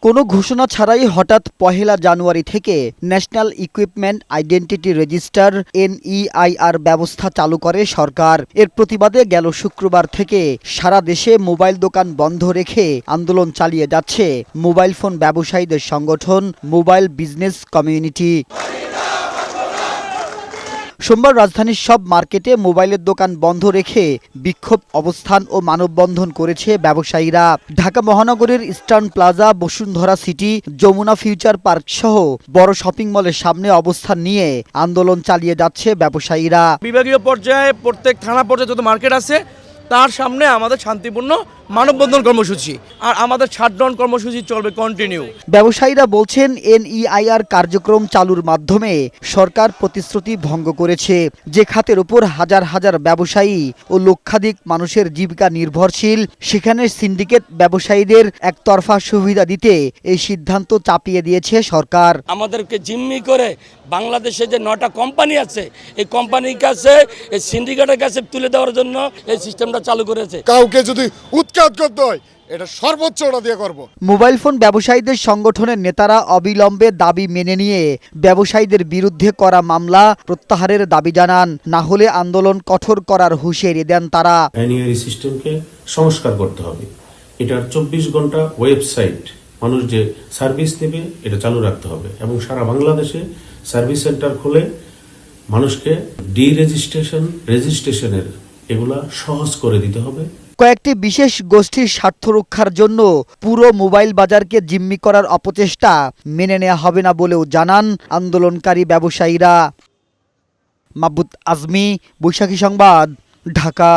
কোনো ঘোষণা ছাড়াই হঠাৎ ১লা জানুয়ারি থেকে national equipment identity register NEIR ব্যবস্থা চালু করে সরকার। এর প্রতিবাদে গেল শুক্রবার থেকে সারা দেশে মোবাইল দোকান বন্ধ রেখে আন্দোলন চালিয়ে যাচ্ছে মোবাইল ফোন ব্যবসায়ীদের সংগঠন মোবাইল বিজনেস কমিউনিটি। সোমবার রাজধানীর সব মার্কেটে মোবাইলের দোকান বন্ধ রেখে বিক্ষোভ অবস্থান ও মানববন্ধন করেছে ব্যবসায়ীরা। ঢাকা মহানগরের Eastern Plaza, Bashundhara City, Jamuna Future Park সহ বড় শপিং মলের সামনে অবস্থান নিয়ে আন্দোলন চালিয়ে যাচ্ছে ব্যবসায়ীরা। বিভাগীয় পর্যায়ে প্রত্যেক থানা পর্যায়ে যত মার্কেট আছে তার সামনে আমাদের শান্তিপূর্ণ মানববন্ধন কর্মসূচি আর আমাদের শাটডাউন কর্মসূচি চলবে কন্টিনিউ। ব্যবসায়ীরা বলছেন NEIR কার্যক্রম চালুর মাধ্যমে সরকার প্রতিশ্রুতি ভঙ্গ করেছে, যে খাতের উপর হাজার হাজার ব্যবসায়ী ও লক্ষাধিক মানুষের জীবিকা নির্ভরশীল সেখানে সিন্ডিকেট ব্যবসায়ীদের একতরফা সুবিধা দিতে এই সিদ্ধান্ত চাপিয়ে দিয়েছে সরকার। আমাদেরকে জিম্মি করে বাংলাদেশে যে 9টা কোম্পানি আছে এই কোম্পানির কাছে এই সিন্ডিকেটের কাছে তুলে দেওয়ার জন্য এই সিস্টেমটা চালু করেছে। কাউকে যদি উৎখাত করতে হয় এটা সর্বোচ্চ ওটা দিয়ে করব। মোবাইল ফোন ব্যবসায়ীদের সংগঠনের নেতারা অবিলম্বে দাবি মেনে নিয়ে ব্যবসায়ীদের বিরুদ্ধে করা মামলা প্রত্যাহারের দাবি জানান, না হলে আন্দোলন কঠোর করার হুঁশিয়ারি দেন তারা। NEIR সিস্টেমকে সংস্কার করতে হবে। এটার 24 ঘন্টা ওয়েবসাইট মানুষ যে সার্ভিস নেবে এটা চালু রাখতে হবে এবং সারা বাংলাদেশে সার্ভিস সেন্টার খুলে মানুষকে রেজিস্ট্রেশনের এগুলা সহজ করে দিতে হবে। কয়েকটি বিশেষ গোষ্ঠীর স্বার্থ রক্ষার জন্য পুরো মোবাইল বাজারকে জিম্মি করার অপচেষ্টা মেনে নেওয়া হবে না বলেও জানান আন্দোলনকারী ব্যবসায়ীরা। মাহবুব আজমি, বৈশাখী সংবাদ, ঢাকা।